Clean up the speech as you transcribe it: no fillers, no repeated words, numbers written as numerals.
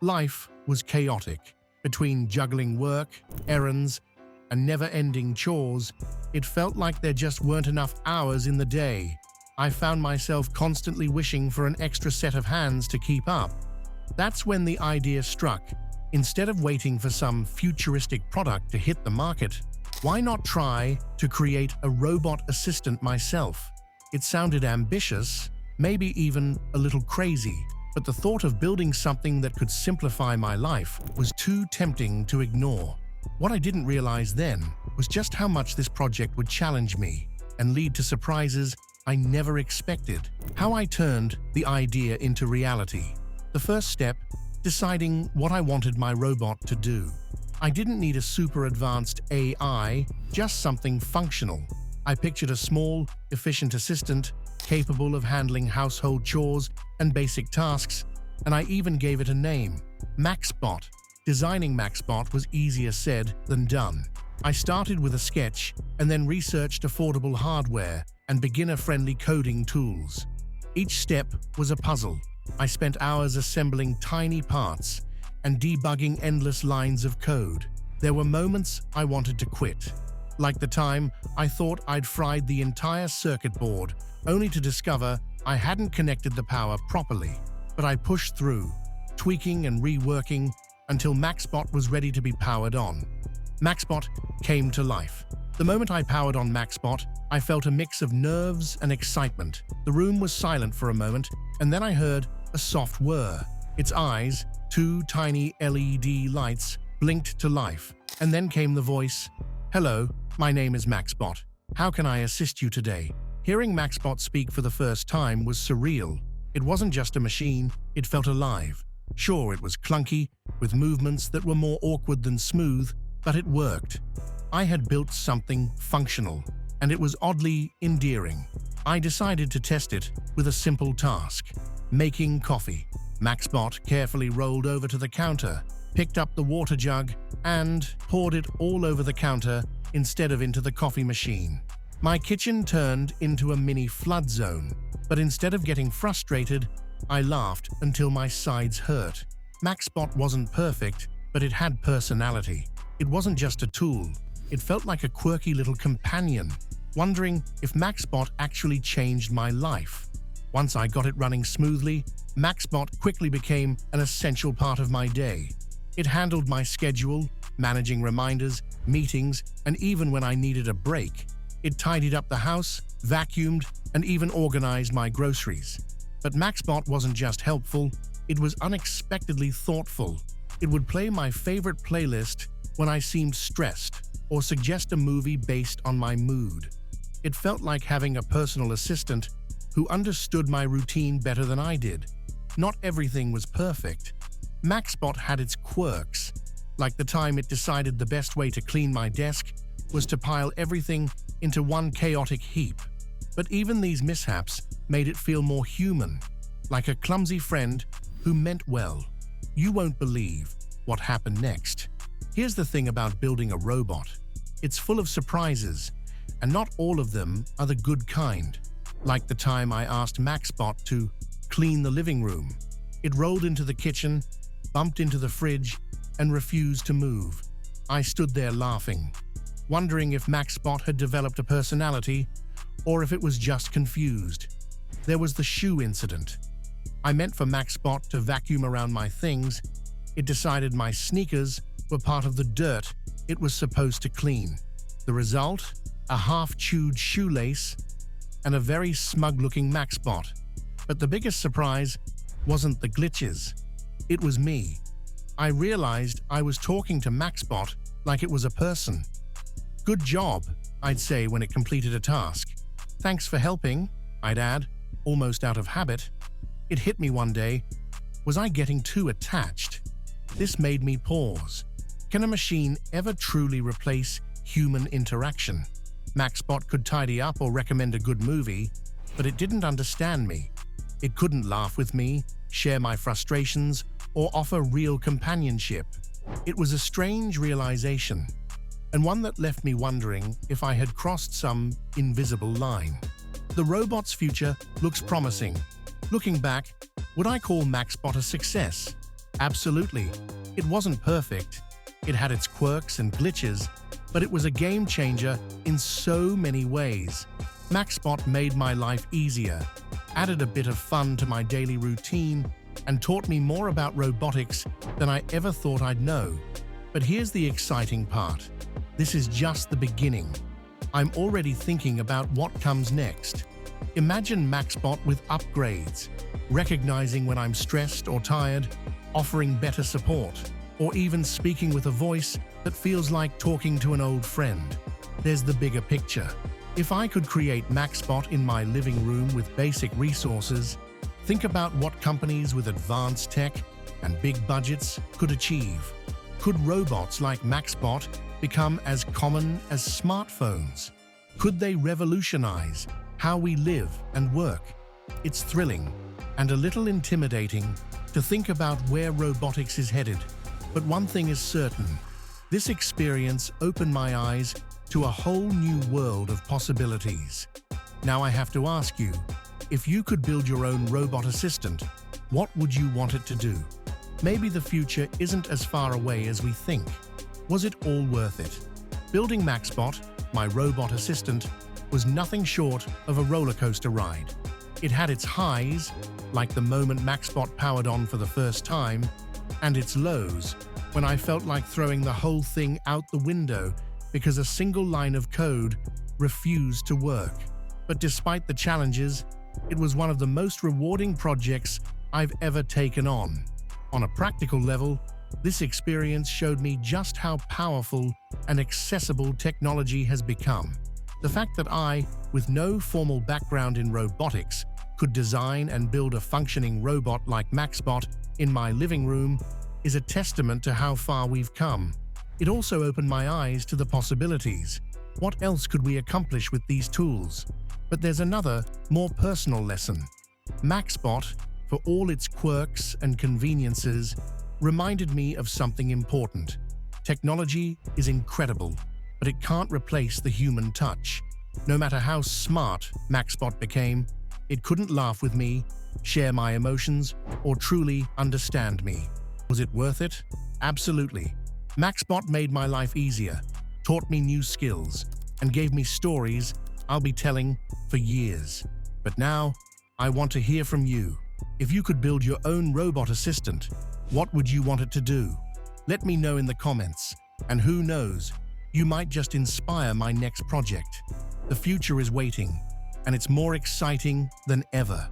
Life was chaotic. Between juggling work, errands, and never-ending chores, it felt like there just weren't enough hours in the day. I found myself constantly wishing for an extra set of hands to keep up. That's when the idea struck. Instead of waiting for some futuristic product to hit the market, why not try to create a robot assistant myself? It sounded ambitious, maybe even a little crazy, but the thought of building something that could simplify my life was too tempting to ignore. What I didn't realize then was just how much this project would challenge me and lead to surprises I never expected. How I turned the idea into reality. The first step, deciding what I wanted my robot to do. I didn't need a super advanced AI, just something functional. I pictured a small, efficient assistant capable of handling household chores and basic tasks, and I even gave it a name, MaxBot. Designing MaxBot was easier said than done. I started with a sketch and then researched affordable hardware and beginner-friendly coding tools. Each step was a puzzle. I spent hours assembling tiny parts and debugging endless lines of code. There were moments I wanted to quit, like the time I thought I'd fried the entire circuit board, only to discover I hadn't connected the power properly. But I pushed through, tweaking and reworking until MaxBot was ready to be powered on. MaxBot came to life. The moment I powered on MaxBot, I felt a mix of nerves and excitement. The room was silent for a moment, and then I heard a soft whir. Its eyes, two tiny LED lights, blinked to life. And then came the voice, "Hello, my name is MaxBot. How can I assist you today?" Hearing MaxBot speak for the first time was surreal. It wasn't just a machine, it felt alive. Sure, it was clunky, with movements that were more awkward than smooth, but it worked. I had built something functional, and it was oddly endearing. I decided to test it with a simple task, making coffee. MaxBot carefully rolled over to the counter, picked up the water jug, and poured it all over the counter instead of into the coffee machine. My kitchen turned into a mini flood zone, but instead of getting frustrated, I laughed until my sides hurt. MaxBot wasn't perfect, but it had personality. It wasn't just a tool. It felt like a quirky little companion, wondering if MaxBot actually changed my life. Once I got it running smoothly, MaxBot quickly became an essential part of my day. It handled my schedule, managing reminders, meetings, and even when I needed a break. It tidied up the house, vacuumed, and even organized my groceries. But MaxBot wasn't just helpful, it was unexpectedly thoughtful. It would play my favorite playlist when I seemed stressed, or suggest a movie based on my mood. It felt like having a personal assistant who understood my routine better than I did. Not everything was perfect. MaxBot had its quirks, like the time it decided the best way to clean my desk was to pile everything into one chaotic heap. But even these mishaps made it feel more human, like a clumsy friend who meant well. You won't believe what happened next. Here's the thing about building a robot. It's full of surprises, and not all of them are the good kind. Like the time I asked MaxBot to clean the living room. It rolled into the kitchen, bumped into the fridge, and refused to move. I stood there laughing, wondering if MaxBot had developed a personality or if it was just confused. There was the shoe incident. I meant for MaxBot to vacuum around my things. It decided my sneakers were part of the dirt it was supposed to clean. The result? A half-chewed shoelace and a very smug-looking MaxBot. But the biggest surprise wasn't the glitches. It was me. I realized I was talking to MaxBot like it was a person. "Good job," I'd say when it completed a task. "Thanks for helping," I'd add, almost out of habit. It hit me one day. Was I getting too attached? This made me pause. Can a machine ever truly replace human interaction? MaxBot could tidy up or recommend a good movie, but it didn't understand me. It couldn't laugh with me, share my frustrations, or offer real companionship. It was a strange realization, and one that left me wondering if I had crossed some invisible line. The robot's future looks promising. Looking back, would I call MaxBot a success? Absolutely. It wasn't perfect. It had its quirks and glitches, but it was a game changer in so many ways. MaxBot made my life easier, added a bit of fun to my daily routine, and taught me more about robotics than I ever thought I'd know. But here's the exciting part. This is just the beginning. I'm already thinking about what comes next. Imagine MaxBot with upgrades, recognizing when I'm stressed or tired, offering better support, or even speaking with a voice that feels like talking to an old friend. There's the bigger picture. If I could create MaxBot in my living room with basic resources, think about what companies with advanced tech and big budgets could achieve. Could robots like MaxBot become as common as smartphones? Could they revolutionize how we live and work? It's thrilling and a little intimidating to think about where robotics is headed. But one thing is certain, this experience opened my eyes to a whole new world of possibilities. Now I have to ask you, if you could build your own robot assistant, what would you want it to do? Maybe the future isn't as far away as we think. Was it all worth it? Building MaxBot, my robot assistant, was nothing short of a roller coaster ride. It had its highs, like the moment MaxBot powered on for the first time, and its lows, when I felt like throwing the whole thing out the window because a single line of code refused to work. But despite the challenges, it was one of the most rewarding projects I've ever taken on. On a practical level, this experience showed me just how powerful and accessible technology has become. The fact that I, with no formal background in robotics, could design and build a functioning robot like MaxBot in my living room is a testament to how far we've come. It also opened my eyes to the possibilities. What else could we accomplish with these tools? But there's another, more personal lesson. MaxBot, for all its quirks and conveniences, reminded me of something important. Technology is incredible, but it can't replace the human touch. No matter how smart MaxBot became, it couldn't laugh with me, share my emotions, or truly understand me. Was it worth it? Absolutely. MaxBot made my life easier, taught me new skills, and gave me stories I'll be telling for years. But now, I want to hear from you. If you could build your own robot assistant, what would you want it to do? Let me know in the comments. And who knows, you might just inspire my next project. The future is waiting, and it's more exciting than ever.